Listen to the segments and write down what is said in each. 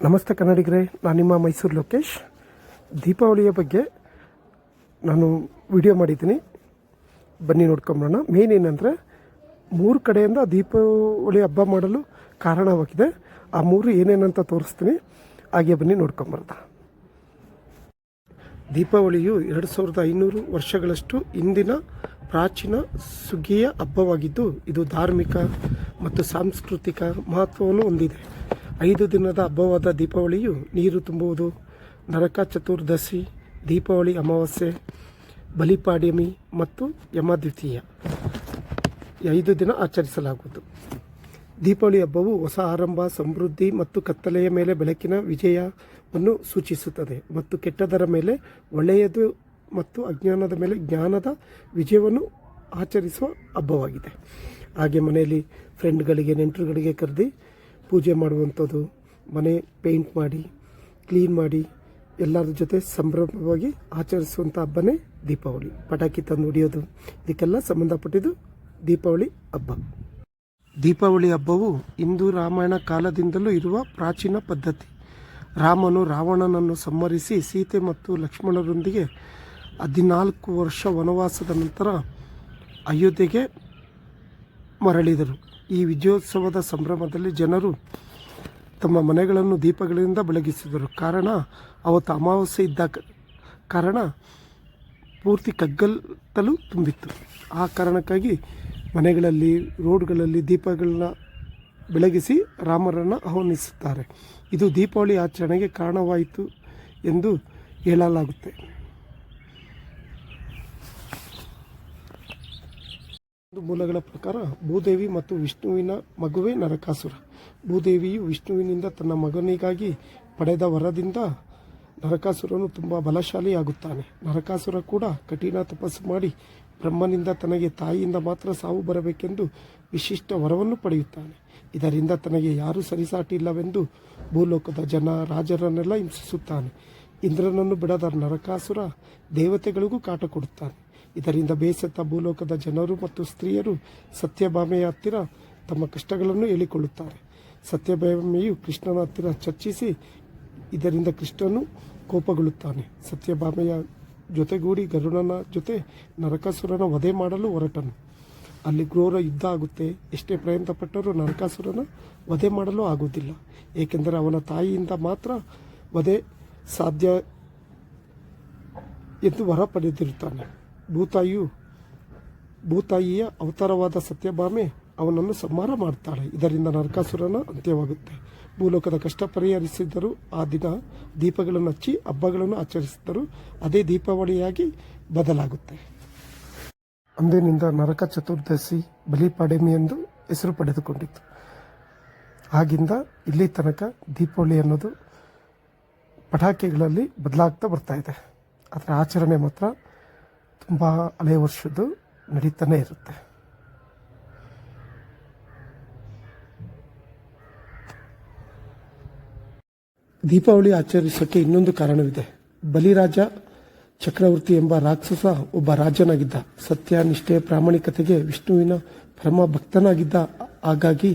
ನಮಸ್ತೆ ಕನ್ನಡಿಗರೇ, ನಾನು ನಿಮ್ಮ ಮೈಸೂರು ಲೋಕೇಶ್. ದೀಪಾವಳಿಯ ಬಗ್ಗೆ ನಾನು ವಿಡಿಯೋ ಮಾಡಿದ್ದೀನಿ, ಬನ್ನಿ ನೋಡ್ಕೊಂಬರೋಣ. ಮೇನ್ ಏನಂದರೆ 3 ಕಡೆಯಿಂದ ದೀಪಾವಳಿ ಹಬ್ಬ ಮಾಡಲು ಕಾರಣವಾಗಿದೆ. ಆ 3 ಏನೇನಂತ ತೋರಿಸ್ತೀನಿ, ಹಾಗೆ ಬನ್ನಿ ನೋಡ್ಕೊಂಬರೋಣ. ದೀಪಾವಳಿಯು 2500 ವರ್ಷಗಳಷ್ಟು ಹಿಂದಿನ ಪ್ರಾಚೀನ ಸುಗ್ಗಿಯ ಹಬ್ಬವಾಗಿದ್ದು, ಇದು ಧಾರ್ಮಿಕ ಮತ್ತು ಸಾಂಸ್ಕೃತಿಕ ಮಹತ್ವವನ್ನು ಹೊಂದಿದೆ. 5 ದಿನದ ಹಬ್ಬವಾದ ದೀಪಾವಳಿಯು ನೀರು ತುಂಬುವುದು, ನರಕ ಚತುರ್ದಶಿ, ದೀಪಾವಳಿ ಅಮಾವಾಸ್ಯೆ, ಬಲಿಪಾಡ್ಯಮಿ ಮತ್ತು ಯಮದ್ವಿತೀಯ 5 ದಿನ ಆಚರಿಸಲಾಗುವುದು. ದೀಪಾವಳಿ ಹಬ್ಬವು ಹೊಸ ಆರಂಭ, ಸಮೃದ್ಧಿ ಮತ್ತು ಕತ್ತಲೆಯ ಮೇಲೆ ಬೆಳಕಿನ ವಿಜಯವನ್ನು ಸೂಚಿಸುತ್ತದೆ ಮತ್ತು ಕೆಟ್ಟದರ ಮೇಲೆ ಒಳ್ಳೆಯದು ಮತ್ತು ಅಜ್ಞಾನದ ಮೇಲೆ ಜ್ಞಾನದ ವಿಜಯವನ್ನು ಆಚರಿಸುವ ಹಬ್ಬವಾಗಿದೆ. ಹಾಗೆ ಮನೆಯಲ್ಲಿ ಫ್ರೆಂಡ್ಗಳಿಗೆ, ನೆಂಟರುಗಳಿಗೆ ಕರೆದು ಪೂಜೆ ಮಾಡುವಂಥದ್ದು, ಮನೆ ಪೇಂಟ್ ಮಾಡಿ ಕ್ಲೀನ್ ಮಾಡಿ ಎಲ್ಲರ ಜೊತೆ ಸಂಭ್ರಮವಾಗಿ ಆಚರಿಸುವಂಥ ಹಬ್ಬನೇ ದೀಪಾವಳಿ. ಪಟಾಕಿ ತಂದು ಹೊಡೆಯೋದು, ಇದಕ್ಕೆಲ್ಲ ಸಂಬಂಧಪಟ್ಟಿದ್ದು ದೀಪಾವಳಿ ಹಬ್ಬ. ದೀಪಾವಳಿ ಹಬ್ಬವು ಹಿಂದೂ ರಾಮಾಯಣ ಕಾಲದಿಂದಲೂ ಇರುವ ಪ್ರಾಚೀನ ಪದ್ಧತಿ. ರಾಮನು ರಾವಣನನ್ನು ಸಂಹರಿಸಿ ಸೀತೆ ಮತ್ತು ಲಕ್ಷ್ಮಣರೊಂದಿಗೆ 14 ವರ್ಷ ವನವಾಸದ ನಂತರ ಅಯೋಧ್ಯೆಗೆ ಮರಳಿದರು. ಈ ವಿಜಯೋತ್ಸವದ ಸಂಭ್ರಮದಲ್ಲಿ ಜನರು ತಮ್ಮ ಮನೆಗಳನ್ನು ದೀಪಗಳಿಂದ ಬೆಳಗಿಸಿದರು. ಕಾರಣ ಅವತ್ತು ಅಮಾವಾಸ್ಯೆ ಇದ್ದ ಕಾರಣ ಪೂರ್ತಿ ಕಗ್ಗತ್ತಲು ತುಂಬಿತ್ತು. ಆ ಕಾರಣಕ್ಕಾಗಿ ಮನೆಗಳಲ್ಲಿ, ರೋಡ್ಗಳಲ್ಲಿ ದೀಪಗಳನ್ನ ಬೆಳಗಿಸಿ ರಾಮರನ್ನು ಆಹ್ವಾನಿಸುತ್ತಾರೆ. ಇದು ದೀಪಾವಳಿ ಆಚರಣೆಗೆ ಕಾರಣವಾಯಿತು ಎಂದು ಹೇಳಲಾಗುತ್ತೆ. ಮೂಲಗಳ ಪ್ರಕಾರ ಭೂದೇವಿ ಮತ್ತು ವಿಷ್ಣುವಿನ ಮಗುವೇ ನರಕಾಸುರ. ಭೂದೇವಿಯು ವಿಷ್ಣುವಿನಿಂದ ತನ್ನ ಮಗನಿಗಾಗಿ ಪಡೆದ ವರದಿಂದ ನರಕಾಸುರನು ತುಂಬ ಬಲಶಾಲಿಯಾಗುತ್ತಾನೆ. ನರಕಾಸುರ ಕೂಡ ಕಠಿಣ ತಪಸ್ಸು ಮಾಡಿ ಬ್ರಹ್ಮನಿಂದ ತನಗೆ ತಾಯಿಯಿಂದ ಮಾತ್ರ ಸಾವು ಬರಬೇಕೆಂದು ವಿಶಿಷ್ಟ ವರವನ್ನು ಪಡೆಯುತ್ತಾನೆ. ಇದರಿಂದ ತನಗೆ ಯಾರೂ ಸರಿಸಾಟಿ ಇಲ್ಲವೆಂದು ಭೂಲೋಕದ ಜನ, ರಾಜರನ್ನೆಲ್ಲ ಹಿಂಸಿಸುತ್ತಾನೆ. ಇಂದ್ರನನ್ನು ಬಿಡದ ನರಕಾಸುರ ದೇವತೆಗಳಿಗೂ ಕಾಟ ಕೊಡುತ್ತಾನೆ. ಇದರಿಂದ ಬೇಸತ್ತ ಭೂಲೋಕದ ಜನರು ಮತ್ತು ಸ್ತ್ರೀಯರು ಸತ್ಯಭಾಮೆಯ ಹತ್ತಿರ ತಮ್ಮ ಕಷ್ಟಗಳನ್ನು ಹೇಳಿಕೊಳ್ಳುತ್ತಾರೆ. ಸತ್ಯಭಾಮೆಯು ಕೃಷ್ಣನ ಹತ್ತಿರ ಚರ್ಚಿಸಿ, ಇದರಿಂದ ಕೃಷ್ಣನು ಕೋಪಗೊಳ್ಳುತ್ತಾನೆ. ಸತ್ಯಭಾಮೆಯ ಜೊತೆಗೂಡಿ ಗರುಡನ ಜೊತೆ ನರಕಾಸುರನ ವಧೆ ಮಾಡಲು ಹೊರಟನು. ಅಲ್ಲಿ ಘೋರ ಯುದ್ಧ ಆಗುತ್ತೆ. ಎಷ್ಟೇ ಪ್ರಯತ್ನ ಪಟ್ಟರೂ ನರಕಾಸುರನ ವಧೆ ಮಾಡಲು ಆಗುವುದಿಲ್ಲ, ಏಕೆಂದರೆ ಅವನ ತಾಯಿಯಿಂದ ಮಾತ್ರ ವಧೆ ಸಾಧ್ಯ ಎಂದು ವರ ಪಡೆದಿರುತ್ತಾನೆ. ಭೂತಾಯಿಯ ಅವತಾರವಾದ ಸತ್ಯಭಾಮೆ ಅವನನ್ನು ಸಂಹಾರ ಮಾಡ್ತಾಳೆ. ಇದರಿಂದ ನರಕಾಸುರನ ಅಂತ್ಯವಾಗುತ್ತೆ. ಭೂಲೋಕದ ಕಷ್ಟ ಪರಿಹರಿಸಿದ್ದರೂ ಆ ದಿನ ದೀಪಗಳನ್ನು ಹಚ್ಚಿ ಹಬ್ಬಗಳನ್ನು ಆಚರಿಸಿದ್ದರೂ ಅದೇ ದೀಪಾವಳಿಯಾಗಿ ಬದಲಾಗುತ್ತೆ. ಅಂದಿನಿಂದ ನರಕ ಚತುರ್ದಶಿ, ಬಲಿಪಾಡ್ಯಮಿ ಎಂದು ಹೆಸರು ಪಡೆದುಕೊಂಡಿತ್ತು. ಆಗಿಂದ ಇಲ್ಲಿ ತನಕ ದೀಪಾವಳಿ ಅನ್ನೋದು ಪಟಾಕಿಗಳಲ್ಲಿ ಬದಲಾಗ್ತಾ ಬರ್ತಾ ಇದೆ. ಅದರ ಆಚರಣೆ ಮಾತ್ರ ತುಂಬ ಹಳೆಯ ವರ್ಷದ್ದು ನಡೀತಾನೆ ಇರುತ್ತೆ. ದೀಪಾವಳಿ ಆಚರಿಸೋಕ್ಕೆ ಇನ್ನೊಂದು ಕಾರಣವಿದೆ. ಬಲಿರಾಜ ಚಕ್ರವರ್ತಿ ಎಂಬ ರಾಕ್ಷಸ ಒಬ್ಬ ರಾಜನಾಗಿದ್ದ. ಸತ್ಯ, ನಿಷ್ಠೆ, ಪ್ರಾಮಾಣಿಕತೆಗೆ ವಿಷ್ಣುವಿನ ಪರಮ ಭಕ್ತನಾಗಿದ್ದ. ಹಾಗಾಗಿ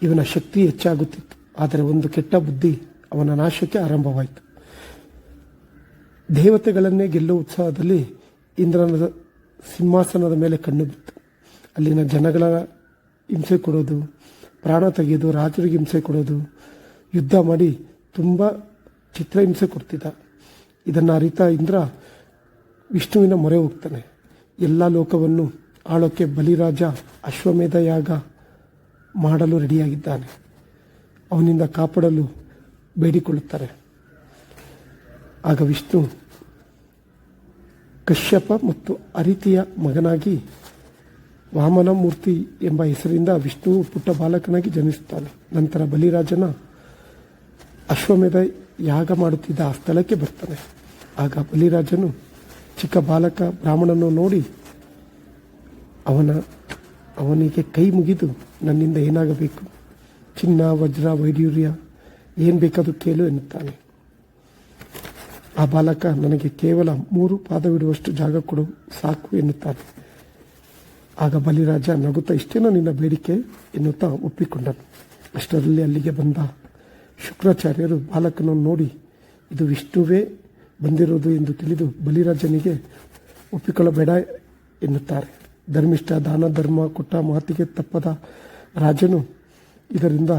ಇವನ ಶಕ್ತಿ ಹೆಚ್ಚಾಗುತ್ತಿತ್ತು. ಆದರೆ ಒಂದು ಕೆಟ್ಟ ಬುದ್ಧಿ ಅವನ ನಾಶಕ್ಕೆ ಆರಂಭವಾಯಿತು. ದೇವತೆಗಳನ್ನೇ ಗೆಲ್ಲುವ ಉತ್ಸಾಹದಲ್ಲಿ ಇಂದ್ರನ ಸಿಂಹಾಸನದ ಮೇಲೆ ಕಣ್ಣು ಬಿತ್ತು. ಅಲ್ಲಿನ ಜನಗಳ ಹಿಂಸೆ ಕೊಡೋದು, ಪ್ರಾಣ ತೆಗೆಯೋದು, ರಾಜರಿಗೆ ಹಿಂಸೆ ಕೊಡೋದು, ಯುದ್ಧ ಮಾಡಿ ತುಂಬ ಚಿತ್ರಹಿಂಸೆ ಕೊಡ್ತಿದ್ದ. ಇದನ್ನು ಅರಿತ ಇಂದ್ರ ವಿಷ್ಣುವಿನ ಮೊರೆ ಹೋಗ್ತಾನೆ. ಎಲ್ಲ ಲೋಕವನ್ನು ಆಳೋಕ್ಕೆ ಬಲಿರಾಜ ಅಶ್ವಮೇಧ ಯಾಗ ಮಾಡಲು ರೆಡಿಯಾಗಿದ್ದಾನೆ. ಅವನಿಂದ ಕಾಪಾಡಲು ಬೇಡಿಕೊಳ್ಳುತ್ತಾರೆ. ಆಗ ವಿಷ್ಣು ಕಶ್ಯಪ ಮತ್ತು ಅರಿತಿಯ ಮಗನಾಗಿ ವಾಮನ ಮೂರ್ತಿ ಎಂಬ ಹೆಸರಿಂದ ವಿಷ್ಣುವು ಪುಟ್ಟ ಬಾಲಕನಾಗಿ ಜನಿಸುತ್ತಾನೆ. ನಂತರ ಬಲಿರಾಜನ ಅಶ್ವಮೇಧ ಯಾಗ ಮಾಡುತ್ತಿದ್ದ ಆ ಸ್ಥಳಕ್ಕೆ ಬರ್ತಾನೆ. ಆಗ ಬಲಿರಾಜನು ಚಿಕ್ಕ ಬಾಲಕ ಬ್ರಾಹ್ಮಣನನ್ನು ನೋಡಿ ಅವನಿಗೆ ಕೈ ಮುಗಿದು, ನನ್ನಿಂದ ಏನಾಗಬೇಕು, ಚಿನ್ನ, ವಜ್ರ, ವೈಡೂರ್ಯ ಏನು ಬೇಕಾದರೂ ಕೇಳು ಎನ್ನುತ್ತಾನೆ. ಆ ಬಾಲಕ, ನನಗೆ ಕೇವಲ 3 ಪಾದವಿಡುವಷ್ಟು ಜಾಗ ಕೊಡು ಸಾಕು ಎನ್ನುತ್ತಾನೆ. ಆಗ ಬಲಿರಾಜ ನಗುತ್ತಾ, ಇಷ್ಟೇನೋ ನಿನ್ನ ಬೇಡಿಕೆ ಎನ್ನುತ್ತಾ ಒಪ್ಪಿಕೊಂಡನು. ಅಷ್ಟರಲ್ಲಿ ಅಲ್ಲಿಗೆ ಬಂದ ಶುಕ್ರಾಚಾರ್ಯರು ಬಾಲಕನನ್ನು ನೋಡಿ ಇದು ವಿಷ್ಣುವೇ ಬಂದಿರೋದು ಎಂದು ತಿಳಿದು ಬಲಿರಾಜನಿಗೆ ಒಪ್ಪಿಕೊಳ್ಳಬೇಡ ಎನ್ನುತ್ತಾರೆ. ಧರ್ಮಿಷ್ಠ ದಾನ ಧರ್ಮ ಕೊಟ್ಟ ಮಾತಿಗೆ ತಪ್ಪದ ರಾಜನು ಇದರಿಂದ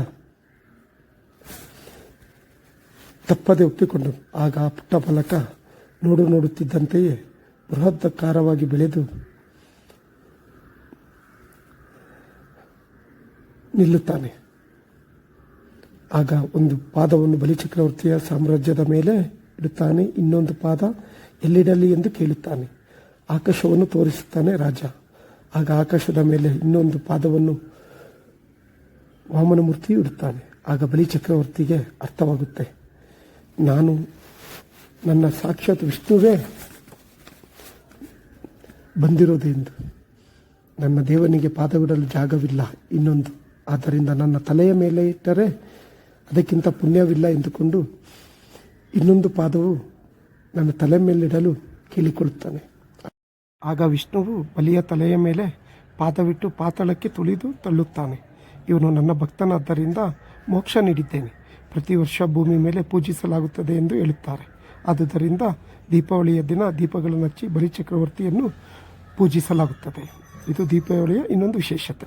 ತಪ್ಪದೆ ಒಪ್ಪಿಕೊಂಡನು. ಆಗ ಆ ಪುಟ್ಟ ಬಾಲಕ ನೋಡುತ್ತಿದ್ದಂತೆಯೇ ಬೃಹದಾಕಾರವಾಗಿ ಬೆಳೆದು ನಿಲ್ಲುತ್ತಾನೆ. ಆಗ ಒಂದು ಪಾದವನ್ನು ಬಲಿಚಕ್ರವರ್ತಿಯ ಸಾಮ್ರಾಜ್ಯದ ಮೇಲೆ ಇಡುತ್ತಾನೆ, ಇನ್ನೊಂದು ಪಾದ ಎಲ್ಲಿಡಲಿ ಎಂದು ಕೇಳುತ್ತಾನೆ. ಆಕಾಶವನ್ನು ತೋರಿಸುತ್ತಾನೆ ರಾಜ. ಆಗ ಆಕಾಶದ ಮೇಲೆ ಇನ್ನೊಂದು ಪಾದವನ್ನು ವಾಮನಮೂರ್ತಿ ಇಡುತ್ತಾನೆ. ಆಗ ಬಲಿಚಕ್ರವರ್ತಿಗೆ ಅರ್ಥವಾಗುತ್ತೆ, ನಾನು ನನ್ನ ಸಾಕ್ಷಾತ್ ವಿಷ್ಣುವೇ ಬಂದಿರೋದು ಎಂದು. ನನ್ನ ದೇವನಿಗೆ ಪಾದವಿಡಲು ಜಾಗವಿಲ್ಲ ಇನ್ನೊಂದು, ಆದ್ದರಿಂದ ನನ್ನ ತಲೆಯ ಮೇಲೆ ಇಟ್ಟರೆ ಅದಕ್ಕಿಂತ ಪುಣ್ಯವಿಲ್ಲ ಎಂದುಕೊಂಡು ಇನ್ನೊಂದು ಪಾದವು ನನ್ನ ತಲೆ ಮೇಲಿಡಲು ಕೇಳಿಕೊಳ್ಳುತ್ತಾನೆ. ಆಗ ವಿಷ್ಣುವು ಬಲಿಯ ತಲೆಯ ಮೇಲೆ ಪಾದವಿಟ್ಟು ಪಾತಾಳಕ್ಕೆ ತುಳಿದು ತಳ್ಳುತ್ತಾನೆ. ಇವನು ನನ್ನ ಭಕ್ತನಾದ್ದರಿಂದ ಮೋಕ್ಷ ನೀಡಿದ್ದೇನೆ, ಪ್ರತಿ ವರ್ಷ ಭೂಮಿ ಮೇಲೆ ಪೂಜಿಸಲಾಗುತ್ತದೆ ಎಂದು ಹೇಳುತ್ತಾರೆ. ಆದುದರಿಂದ ದೀಪಾವಳಿಯ ದಿನ ದೀಪಗಳನ್ನು ಹಚ್ಚಿ ಬಲಿಚಕ್ರವರ್ತಿಯನ್ನು ಪೂಜಿಸಲಾಗುತ್ತದೆ. ಇದು ದೀಪಾವಳಿಯ ಇನ್ನೊಂದು ವಿಶೇಷತೆ.